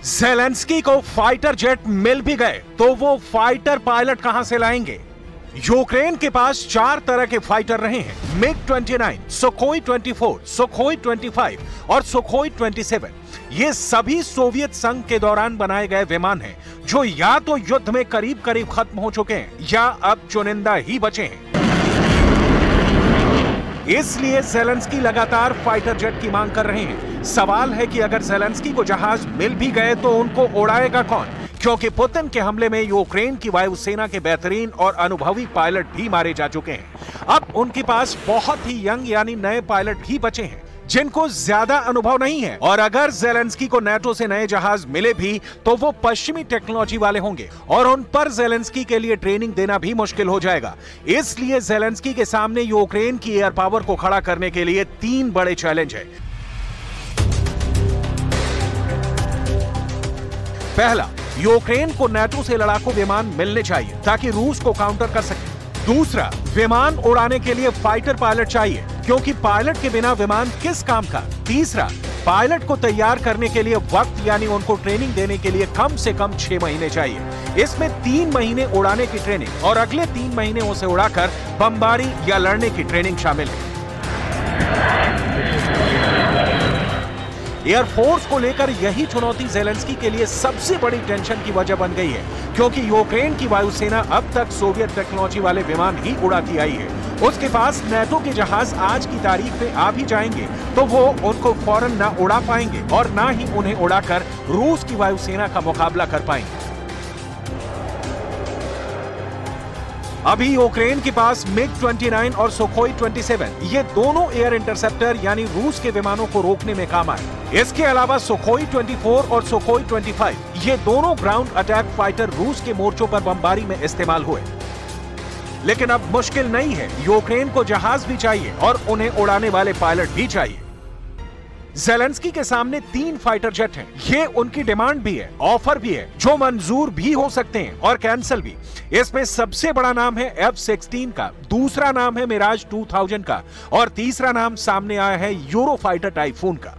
Zelensky को fighter jet मिल भी गए तो वो फाइटर पायलट कहां से लाएंगे? यूक्रेन के पास 4 तरह के फाइटर रहे हैं, मिग-29, सुखोई 24, सुखोई 25 और सुखोई 27। ये सभी सोवियत संघ के दौरान बनाए गए विमान हैं, जो या तो युद्ध में करीब करीब खत्म हो चुके हैं या अब चुनिंदा ही बचे हैं। इसलिए ज़ेलेंस्की लगातार फाइटर जेट की मांग कर रहे हैं। सवाल है कि अगर ज़ेलेंस्की को जहाज मिल भी गए तो उनको उड़ाएगा कौन? क्योंकि पुतिन के हमले में यूक्रेन की वायुसेना के बेहतरीन और अनुभवी पायलट भी मारे जा चुके हैं। अब उनके पास बहुत ही यंग यानी नए पायलट ही बचे हैं, जिनको ज्यादा अनुभव नहीं है। और अगर ज़ेलेंस्की को नाटो से नए जहाज मिले भी तो वो पश्चिमी टेक्नोलॉजी वाले होंगे और उन पर ज़ेलेंस्की के लिए ट्रेनिंग देना भी मुश्किल हो जाएगा। इसलिए ज़ेलेंस्की के सामने यूक्रेन की एयर पावर को खड़ा करने के लिए 3 बड़े चैलेंज हैं। पहला, यूक्रेन को नाटो से लड़ाकू विमान मिलने चाहिए ताकि रूस को काउंटर कर सके। दूसरा, विमान उड़ाने के लिए फाइटर पायलट चाहिए, क्योंकि पायलट के बिना विमान किस काम का। तीसरा, पायलट को तैयार करने के लिए वक्त यानी उनको ट्रेनिंग देने के लिए कम से कम 6 महीने चाहिए। इसमें 3 महीने उड़ाने की ट्रेनिंग और अगले 3 महीने उसे उड़ाकर बमबारी या लड़ने की ट्रेनिंग शामिल है। एयरफोर्स को लेकर यही चुनौती ज़ेलेंस्की के लिए सबसे बड़ी टेंशन की वजह बन गई है, क्योंकि यूक्रेन की वायुसेना अब तक सोवियत टेक्नोलॉजी वाले विमान ही उड़ाती आई है। उसके पास नाटो के जहाज आज की तारीख में आ भी जाएंगे तो वो उनको फौरन ना उड़ा पाएंगे और ना ही उन्हें उड़ाकर रूस की वायुसेना का मुकाबला कर पाएंगे। अभी यूक्रेन के पास मिग-29 और सुखोई 27 ये दोनों एयर इंटरसेप्टर यानी रूस के विमानों को रोकने में काम आए। इसके अलावा सुखोई 24 और सुखोई 25 ये दोनों ग्राउंड अटैक फाइटर रूस के मोर्चों पर बमबारी में इस्तेमाल हुए। लेकिन अब मुश्किल नहीं है, यूक्रेन को जहाज भी चाहिए और उन्हें उड़ाने वाले पायलट भी चाहिए। ज़ेलेंस्की के सामने 3 फाइटर जेट हैं। ये उनकी डिमांड भी है, ऑफर भी है, जो मंजूर भी हो सकते हैं और कैंसिल भी। इसमें सबसे बड़ा नाम है F-16 का, दूसरा नाम है मिराज 2000 का और तीसरा नाम सामने आया है यूरोफाइटर टाइफून का।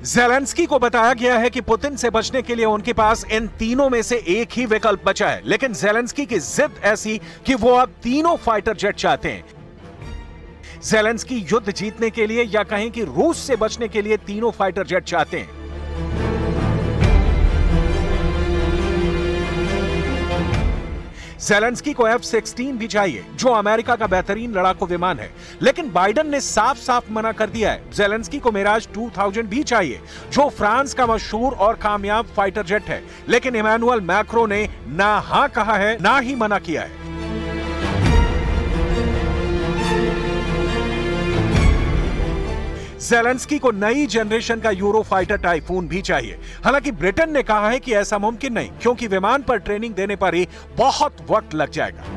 ज़ेलेंस्की को बताया गया है कि पुतिन से बचने के लिए उनके पास इन तीनों में से एक ही विकल्प बचा है, लेकिन ज़ेलेंस्की की जिद ऐसी कि वो अब तीनों फाइटर जेट चाहते हैं। ज़ेलेंस्की युद्ध जीतने के लिए या कहें कि रूस से बचने के लिए तीनों फाइटर जेट चाहते हैं। ज़ेलेंस्की को F-16 भी चाहिए, जो अमेरिका का बेहतरीन लड़ाकू विमान है, लेकिन बाइडेन ने साफ साफ मना कर दिया है। ज़ेलेंस्की को मिराज 2000 भी चाहिए, जो फ्रांस का मशहूर और कामयाब फाइटर जेट है, लेकिन इमैनुअल मैक्रो ने ना हां कहा है ना ही मना किया है। ज़ेलेंस्की को नई जनरेशन का यूरोफाइटर टाइफून भी चाहिए। हालांकि ब्रिटेन ने कहा है कि ऐसा मुमकिन नहीं, क्योंकि विमान पर ट्रेनिंग देने पर ही बहुत वक्त लग जाएगा।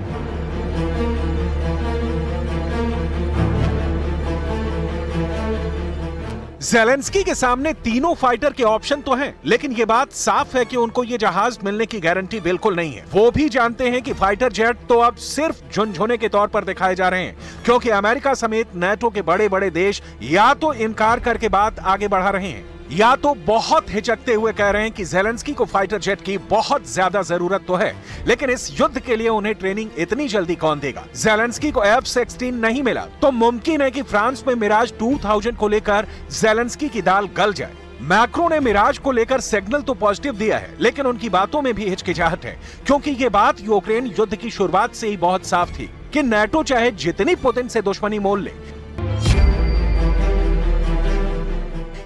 ज़ेलेंस्की के सामने तीनों फाइटर के ऑप्शन तो हैं, लेकिन यह बात साफ है कि उनको ये जहाज मिलने की गारंटी बिल्कुल नहीं है। वो भी जानते हैं कि फाइटर जेट तो अब सिर्फ झुनझुने के तौर पर दिखाए जा रहे हैं, क्योंकि अमेरिका समेत नाटो के बड़े बड़े देश या तो इनकार करके बात आगे बढ़ा रहे हैं या तो बहुत हिचकते हुए कह रहे हैं कि ज़ेलेंस्की को फाइटर जेट की बहुत ज्यादा जरूरत तो है, लेकिन इस युद्ध के लिए उन्हें ट्रेनिंग इतनी जल्दी कौन देगा। ज़ेलेंस्की को F-16 नहीं मिला तो मुमकिन है कि फ्रांस में मिराज 2000 को लेकर ज़ेलेंस्की की दाल गल जाए। मैक्रो ने मिराज को लेकर सिग्नल तो पॉजिटिव दिया है, लेकिन उनकी बातों में भी हिचकिचाहट है, क्योंकि ये बात यूक्रेन युद्ध की शुरुआत से ही बहुत साफ थी कि नाटो चाहे जितनी पुतिन से दुश्मनी मोल ले,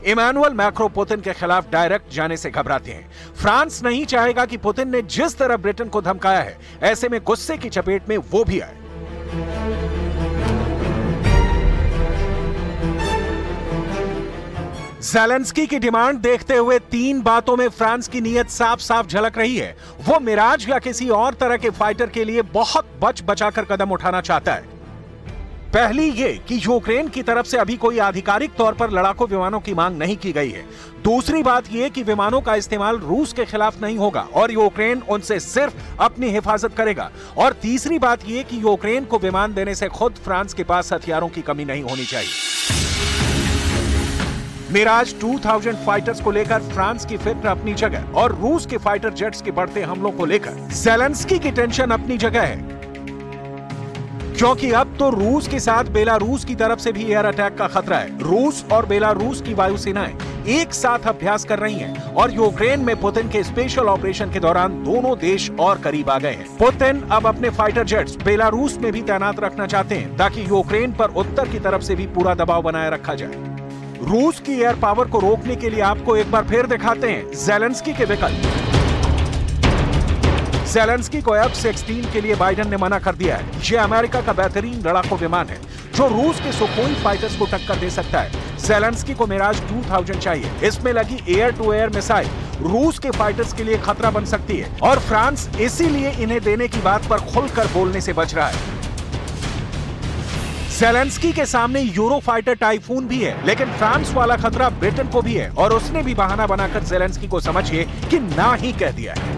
इमैनुअल मैक्रो पुतिन के खिलाफ डायरेक्ट जाने से घबराते हैं। फ्रांस नहीं चाहेगा कि पुतिन ने जिस तरह ब्रिटेन को धमकाया है, ऐसे में गुस्से की चपेट में वो भी आए। ज़ेलेंस्की की डिमांड देखते हुए 3 बातों में फ्रांस की नीयत साफ साफ झलक रही है। वो मिराज या किसी और तरह के फाइटर के लिए बहुत बच बचाकर कदम उठाना चाहता है। पहली ये कि यूक्रेन की तरफ से अभी कोई आधिकारिक तौर पर लड़ाकू विमानों की मांग नहीं की गई है। दूसरी बात ये कि विमानों का इस्तेमाल रूस के खिलाफ नहीं होगा और यूक्रेन उनसे सिर्फ अपनी हिफाजत करेगा। और तीसरी बात ये कि यूक्रेन को विमान देने से खुद फ्रांस के पास हथियारों की कमी नहीं होनी चाहिए। मिराज 2000 फाइटर्स को लेकर फ्रांस की फिक्र अपनी जगह और रूस के फाइटर जेट्स के बढ़ते हमलों को लेकर ज़ेलेंस्की की टेंशन अपनी जगह है, क्योंकि अब तो रूस के साथ बेलारूस की तरफ से भी एयर अटैक का खतरा है। रूस और बेलारूस की वायुसेनाएं एक साथ अभ्यास कर रही हैं और यूक्रेन में पुतिन के स्पेशल ऑपरेशन के दौरान दोनों देश और करीब आ गए हैं। पुतिन अब अपने फाइटर जेट्स बेलारूस में भी तैनात रखना चाहते हैं ताकि यूक्रेन पर उत्तर की तरफ से भी पूरा दबाव बनाए रखा जाए। रूस की एयर पावर को रोकने के लिए आपको एक बार फिर दिखाते हैं ज़ेलेंस्की के विकल्प। ज़ेलेंस्की को F-16 के लिए बाइडेन ने मना कर दिया है। यह अमेरिका का बेहतरीन लड़ाकू विमान है जो रूस के सुखोई फाइटर्स को टक्कर दे सकता है। ज़ेलेंस्की को मिराज 2000 चाहिए। इसमें लगी एयर टू एयर मिसाइल रूस के फाइटर्स के लिए खतरा बन सकती है और फ्रांस इसीलिए इन्हें देने की बात पर खुलकर बोलने से बच रहा है। ज़ेलेंस्की के सामने यूरो फाइटर टाइफून भी है, लेकिन फ्रांस वाला खतरा ब्रिटेन को भी है और उसने भी बहाना बनाकर ज़ेलेंस्की को समझिए कि ना ही कह दिया है।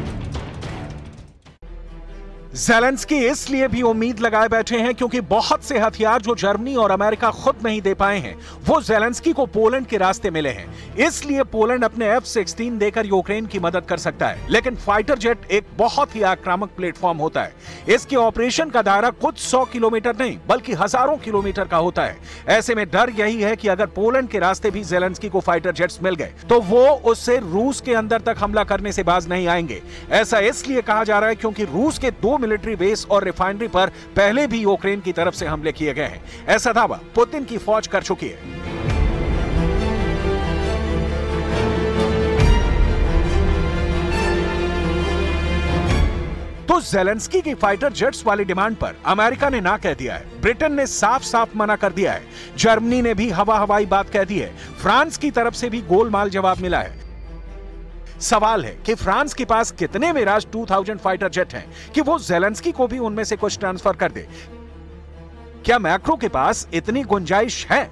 ज़ेलेंस्की इसलिए भी उम्मीद लगाए बैठे हैं क्योंकि बहुत से हथियार जो जर्मनी और अमेरिका खुद नहीं दे पाए हैं वो ज़ेलेंस्की को पोलैंड के रास्ते मिले हैं। इसलिए पोलैंड अपने F-16 देकर यूक्रेन की मदद कर सकता है। लेकिन फाइटर जेट एक बहुत ही आक्रामक प्लेटफॉर्म होता है। इसके ऑपरेशन का दायरा कुछ 100 किलोमीटर नहीं बल्कि हजारों किलोमीटर का होता है। ऐसे में डर यही है कि अगर पोलैंड के रास्ते भी ज़ेलेंस्की को फाइटर जेट्स मिल गए तो वो उससे रूस के अंदर तक हमला करने से बाज नहीं आएंगे। ऐसा इसलिए कहा जा रहा है क्योंकि रूस के 2 मिलिट्री बेस और रिफाइनरी पर पहले भी यूक्रेन की तरफ से हमले किए गए हैं। ऐसा दावा पुतिन की फौज कर चुकी है। तो ज़ेलेंस्की की फाइटर जेट्स वाली डिमांड पर अमेरिका ने ना कह दिया है। ब्रिटेन ने साफ साफ मना कर दिया है। जर्मनी ने भी हवाई बात कह दी है। फ्रांस की तरफ से भी गोलमाल जवाब मिला है। सवाल है कि फ्रांस के पास कितने मिराज 2000 फाइटर जेट हैं कि वो ज़ेलेंस्की को भी उनमें से कुछ ट्रांसफर कर दे। क्या मैक्रो के पास इतनी गुंजाइश है?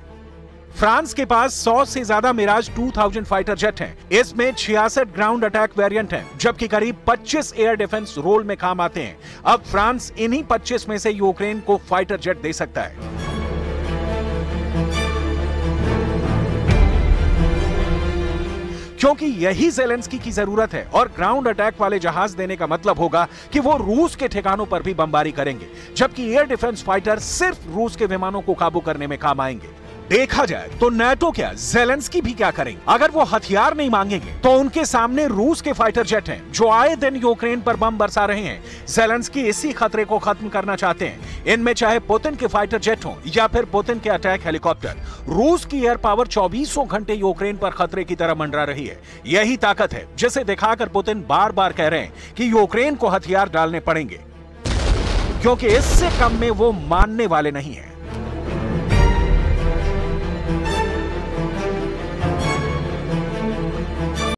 फ्रांस के पास 100 से ज्यादा मिराज 2000 फाइटर जेट हैं। इसमें 66 ग्राउंड अटैक वेरिएंट हैं, जबकि करीब 25 एयर डिफेंस रोल में काम आते हैं। अब फ्रांस इन्हीं 25 में से यूक्रेन को फाइटर जेट दे सकता है। क्योंकि यही ज़ेलेंस्की की जरूरत है और ग्राउंड अटैक वाले जहाज देने का मतलब होगा कि वो रूस के ठिकानों पर भी बमबारी करेंगे, जबकि एयर डिफेंस फाइटर सिर्फ रूस के विमानों को काबू करने में काम आएंगे। देखा जाए तो नाटो क्या ज़ेलेंस्की भी क्या करेंगे? अगर वो हथियार नहीं मांगेंगे तो उनके सामने रूस के फाइटर जेट हैं जो आए दिन यूक्रेन पर बम बरसा रहे हैं। ज़ेलेंस्की इसी खतरे को खत्म करना चाहते हैं। इनमें चाहे पुतिन के फाइटर जेट हों या फिर पुतिन के अटैक हेलीकॉप्टर, रूस की एयर पावर 24 घंटे यूक्रेन पर खतरे की तरह मंडरा रही है। यही ताकत है जिसे दिखाकर पुतिन बार बार कह रहे हैं कि यूक्रेन को हथियार डालने पड़ेंगे, क्योंकि इससे कम में वो मानने वाले नहीं है।